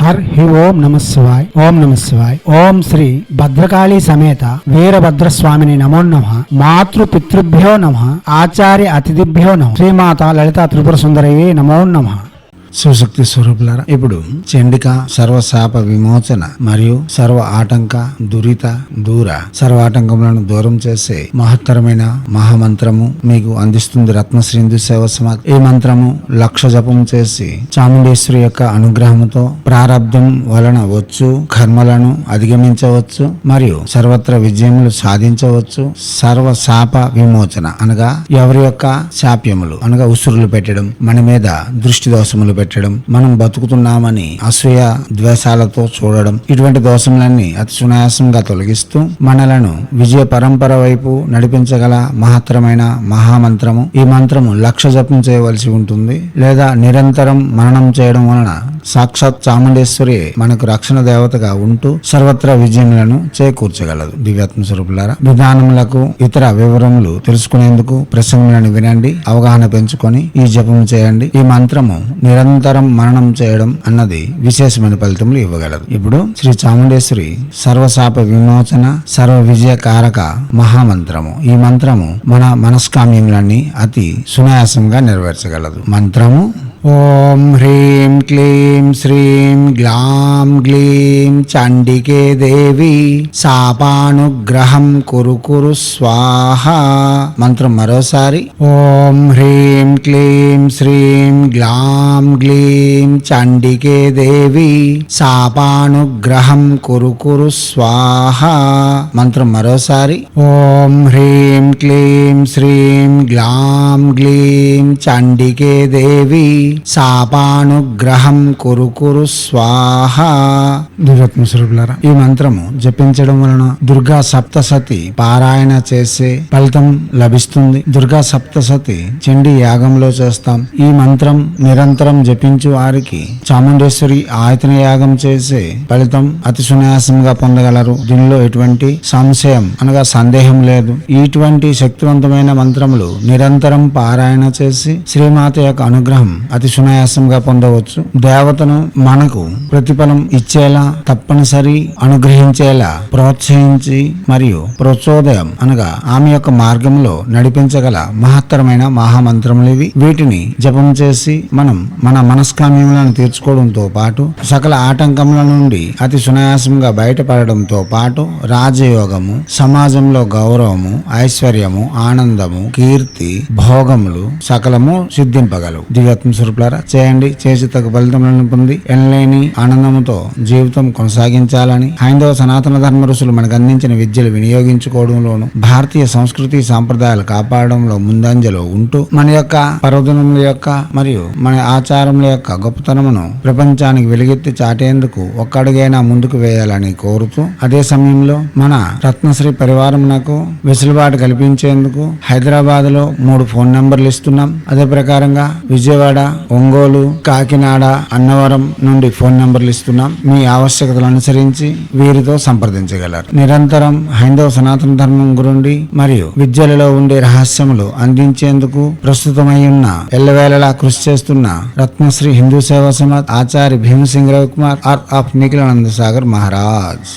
హి ఓం నమ శివాయ్. ఓం నమ శివాయ్. ఓం శ్రీ భద్రకాళీ సమేత వీరభద్రస్వామిని నమో నమః. మాతృ పితృభ్యో నమః. ఆచార్య అతిథిభ్యో నమః. శ్రీమాత లలితా త్రిపుర సుందరయే నమో నమః. శివశక్తి స్వరూపులారా, ఇప్పుడు చండిక సర్వశాప విమోచన మరియు సర్వ ఆటంక దురిత దూర సర్వ ఆటంకములను దూరం చేసే మహత్తరమైన మహామంత్రము మీకు అందిస్తుంది రత్నశ్రీ హిందూ సేవా సమాజ్. ఈ మంత్రము 1,00,000 జపం చేసి చాముండేశ్వరి యొక్క అనుగ్రహముతో ప్రారబ్ధం వలన వచ్చు కర్మలను అధిగమించవచ్చు మరియు సర్వత్ర విజయములు సాధించవచ్చు. సర్వ శాప విమోచన అనగా ఎవరి యొక్క శాప్యములు అనగా ఉసురులు పెట్టడం, మన మీద దృష్టి దోషములు పెట్టడం, మనం బతుకుతున్నామని అసూయ ద్వేషాలతో చూడడం, ఇటువంటి దోషములన్నీ అతి సునాయాసంగా తొలగిస్తూ మనలను విజయ పరంపర వైపు నడిపించగల మహత్తరమైన మహామంత్రము. ఈ మంత్రము 1,00,000 జపం చేయవలసి ఉంటుంది, లేదా నిరంతరం మననం చేయడం వలన సాక్షాత్ చాముండేశ్వరి మనకు రక్షణ దేవతగా ఉంటూ సర్వత్ర విజయములను చేకూర్చగలదు. దివ్యాత్మ స్వరూపులారా, విధానములకు ఇతర వివరములు తెలుసుకునేందుకు ప్రసంగులను వినండి, అవగాహన పెంచుకొని ఈ జపం చేయండి. ఈ మంత్రము నిరంతరం మననం చేయడం అన్నది విశేషమైన ఫలితములు ఇవ్వగలదు. ఇప్పుడు శ్రీ చాముండేశ్వరి సర్వశాప విమోచన సర్వ విజయ కారక మహామంత్రము. ఈ మంత్రము మన మనస్కామ్యములన్నీ అతి సునాయాసంగా నెరవేర్చగలదు. మంత్రము ఓం హ్రీం క్లీం శ్రీం గ్లాం గ్లీం చండికే దేవి శాపానుగ్రహం కురు కురు స్వాహ. మంత్రం మరోసారి ఓం హ్రీం క్లీం శ్రీం గ్లాం గ్లీం చండికే దేవి శాపానుగ్రహం కురు కురు స్వాహ. మంత్రం మరోసారి ఓం హ్రీం క్లీం శ్రీం గ్లాం గ్లీం చండికే దేవి శాపానుగ్రహం కురు కురు స్వాహ. దివ్యాత్మ స్వరూపులారా, ఈ మంత్రము జపించడం వలన దుర్గా సప్తసతి పారాయణ చేసే ఫలితం లభిస్తుంది. దుర్గా సప్తసతి చండీ యాగంలో చేస్తాం. ఈ మంత్రం నిరంతరం జపించు వారికి చాముండేశ్వరి ఆయతన యాగం చేసే ఫలితం అతి సునాయాసంగా పొందగలరు. దీనిలో ఎటువంటి సంశయం అనగా సందేహం లేదు. ఇటువంటి శక్తివంతమైన మంత్రములు నిరంతరం పారాయణ చేసి శ్రీమాత యొక్క అనుగ్రహం అతి సునాయాసంగా పొందవచ్చు. దేవతను మనకు ప్రతిఫలం ఇచ్చేలా, తప్పనిసరి అనుగ్రహించేలా ప్రోత్సహించి మరియు ప్రోత్సోదయం అనగా ఆమె యొక్క మార్గంలో నడిపించగల మహత్తరమైన మహామంత్రములు ఇవి. వీటిని జపం చేసి మనం మన మనస్కామ్యములను తీర్చుకోవడంతో పాటు సకల ఆటంకముల నుండి అతి సునాయాసంగా బయటపడడంతో పాటు రాజయోగము, సమాజంలో గౌరవము, ఐశ్వర్యము, ఆనందము, కీర్తి, భోగములు సకలము సిద్ధింపగలవు. దివ్యాత్మ స్వరూపులారా, చేయండి. చేసి తగ్గ ఫలితములను పొంది ఎనలేని ఆనందముతో జీవితం కొనసాగించాలని హైందవ సనాతన ధర్మ ఋషులు మనకు అందించిన విద్యలు వినియోగించుకోవడంలోను భారతీయ సంస్కృతి సాంప్రదాయాలు కాపాడడంలో ముందంజలో ఉంటూ మన యొక్క పర్వదినముల యొక్క మరియు మన ఆచారముల యొక్క గొప్పతనమును ప్రపంచానికి వెలుగెత్తి చాటేందుకు ఒక్క అడుగైనా ముందుకు వేయాలని కోరుతూ, అదే సమయంలో మన రత్నశ్రీ పరివారమునకు వెసులుబాటు కల్పించేందుకు హైదరాబాద్ లో 3 ఫోన్ నెంబర్లు ఇస్తున్నాం. అదే ప్రకారంగా విజయవాడ, ఒంగోలు, కాకినాడ, అన్నవరం నుండి ఫోన్ నెంబర్లు ఇస్తున్నాం. మీ ఆవశ్యకతలు అనుసరించి వీరితో సంప్రదించగలరు. నిరంతరం హైందవ సనాతన ధర్మం గురించి మరియు విద్యలలో ఉండే రహస్యములు అందించేందుకు ప్రస్తుతమై ఉన్న ఎల్లవేళలా కృషి చేస్తున్న రత్నశ్రీ హిందూ సేవా సమాజ్ ఆచార్య భీమసింగ్ రవికుమార్ ఆఫ్ నిఖిలానంద సాగర్ మహారాజ్.